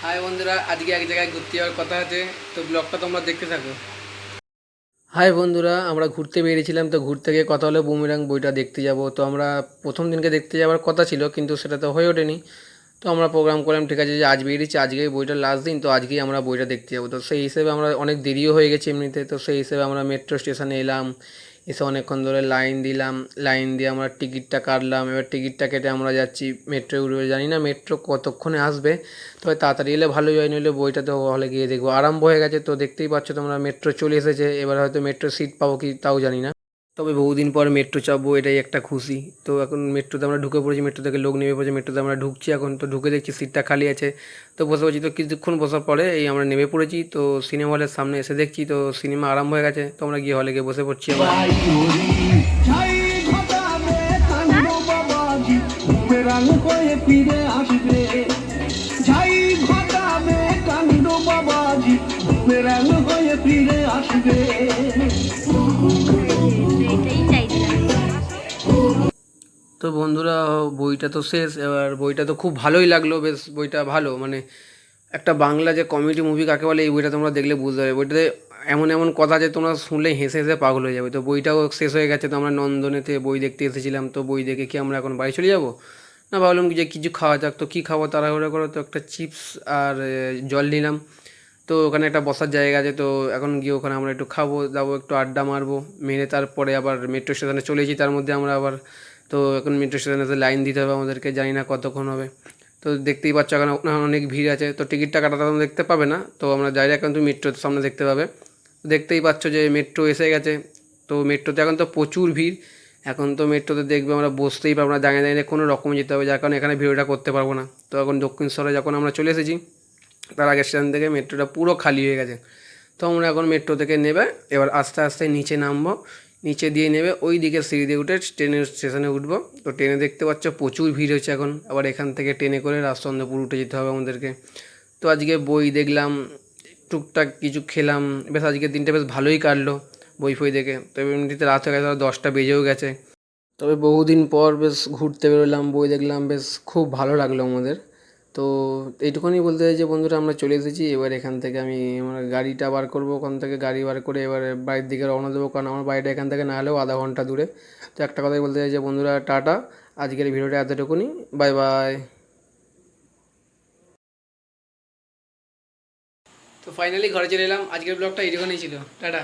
High বন্ধুরা, আজকে এক জায়গায় ঘুরতে যাওয়ার কথা আছে, তো ব্লগটা তোমরা দেখতে থাকো। হাই বন্ধুরা, আমরা ঘুরতে বেরিয়েছিলাম, তো ঘুরতে গিয়ে কথা হলো বুমেরাং বইটা দেখতে যাব। তো আমরা প্রথম দিনকে দেখতে যাওয়ার কথা ছিল, কিন্তু সেটা তো হয়ে ওঠেনি। তো আমরা প্রোগ্রাম করলাম, ঠিক আছে যে আজ বেরিয়েছি, আজকেই বইটা লাস্ট দিন, তো আজকেই আমরা বইটা দেখতে যাবো। তো সেই হিসেবে আমরা অনেক দেরিও হয়ে গেছে এমনিতে, তো সেই হিসেবে আমরা মেট্রো স্টেশনে এলাম। এসে অনেকক্ষণ ধরে লাইন দিলাম, লাইন দিয়ে আমরা টিকিটটা কাটলাম। এবার টিকিটটা কেটে আমরা যাচ্ছি মেট্রো উঠবে। জানি না মেট্রো কতক্ষণে আসবে, তবে তাড়াতাড়ি এলে ভালোই হয়, নইলে বইটা তো হলে গিয়ে দেখবো। আরম্ভ হয়ে গেছে, তো দেখতেই পাচ্ছ তোমরা মেট্রো চলে এসেছে। এবার হয়তো মেট্রো সিট পাবো কি তাও জানি না, তবে বহুদিন পর মেট্রো চাপবো, এটাই একটা খুশি। তো এখন মেট্রোতে আমরা ঢুকে পড়েছি, মেট্রো থেকে লোক নেমে পড়েছে, মেট্রোতে আমরা ঢুকছি এখন। তো ঢুকে দেখছি সিটটা খালি আছে, তো বসে পড়ছি। তো কিছুক্ষণ বসার পরে এই আমরা নেমে পড়েছি, তো সিনেমা হলের সামনে এসে দেখছি তো সিনেমা আরম্ভ হয়ে গেছে। তো আমরা গিয়ে হলে গিয়ে বসে পড়ছি আবার। তো বন্ধুরা, বইটা তো শেষ। এবার বইটা তো খুব ভালোই লাগলো, বেশ বইটা ভালো, মানে একটা বাংলা যে কমেডি মুভি কাকে বলে, এই বইটা তোমরা দেখলে বুঝতে পারবে। বইটাতে এমন এমন কথা যে তোমরা শুনলে হেসে হেসে পাগল হয়ে যাবে। তো বইটাও শেষ হয়ে গেছে, তো আমরা নন্দনেতে বই দেখতে এসেছিলাম। তো বই দেখে কি আমরা এখন বাড়ি চলে যাব, না ভাবলাম যে কিছু খাওয়া যাক। তো কী খাবো তাড়াহুড়ো করে, তো একটা চিপস আর জল নিলাম। তো ওখানে একটা বসার জায়গা আছে, তো এখন গিয়ে ওখানে আমরা একটু খাবো দাবো, একটু আড্ডা মারবো, মেরে তারপরে আবার মেট্রো স্টেশনে চলে এসেছি। তার মধ্যে আমরা আবার, তো এখন মেট্রো স্টেশনে লাইন দিতে হবে আমাদেরকে, জানি না কতক্ষণ হবে। তো দেখতেই পাচ্ছ এখন অনেক ভিড় আছে, তো টিকিটটা কাটাতে তোমরা দেখতে পাবে না, তো আমরা ডাইরেক্ট এখন তুমি মেট্রোর সামনে দেখতে পাবে। দেখতেই পাচ্ছ যে মেট্রো এসে গেছে। তো মেট্রোতে এখন তো প্রচুর ভিড়। এখন তো মেট্রোতে দেখবে আমরা বসতেই পারবো না, দাঁড়িয়ে দাঁড়িয়ে কোনো রকমে যেতে হবে, যার কারণে এখানে ভিডিওটা করতে পারবো না। তো এখন দক্ষিণেশ্বরে যখন আমরা চলে এসেছি, তার আগের স্টেশন থেকে মেট্রোটা পুরো খালি হয়ে গেছে। তো আমরা এখন মেট্রো থেকে নেবে এবার আস্তে আস্তে নিচে নামবো, নিচে দিয়ে নেবে ওই দিকে সিঁড়ি দিয়ে উঠে ট্রেনের স্টেশনে উঠবো। তো ট্রেনে দেখতে পাচ্ছ প্রচুর ভিড় হচ্ছে এখন। আবার এখান থেকে ট্রেনে করে রাজচন্দ্রপুর উঠে যেতে হবে আমাদেরকে। তো আজকে বই দেখলাম, টুকটাক কিছু খেলাম, বেশ আজকের দিনটা বেশ ভালোই কাটলো বই ফই দেখে। তো এমনিতে রাত হয়ে গেছে, 10টা বেজেও গেছে। তবে বহুদিন পর বেশ ঘুরতে বেরোলাম, বই দেখলাম, বেশ খুব ভালো লাগলো আমাদের। তো এইটুকুনি বলতে চাই যে বন্ধুরা, আমরা চলে এসেছি। এবার এখান থেকে আমি আমার গাড়িটা বার করবো, ওখান থেকে গাড়ি বার করে এবারে বাড়ির দিকে রওনা দেবো, কারণ আমার বাড়িটা এখান থেকে না হলেও আধা ঘন্টা দূরে। তো একটা কথাই বলতে চাই যে বন্ধুরা, টাটা। আজকের ভিডিওটা এতটুকুনি, বাই বাই। তো ফাইনালি ঘরে চলে এলাম, আজকের ব্লগটা এইটুকুনি ছিল, টাটা।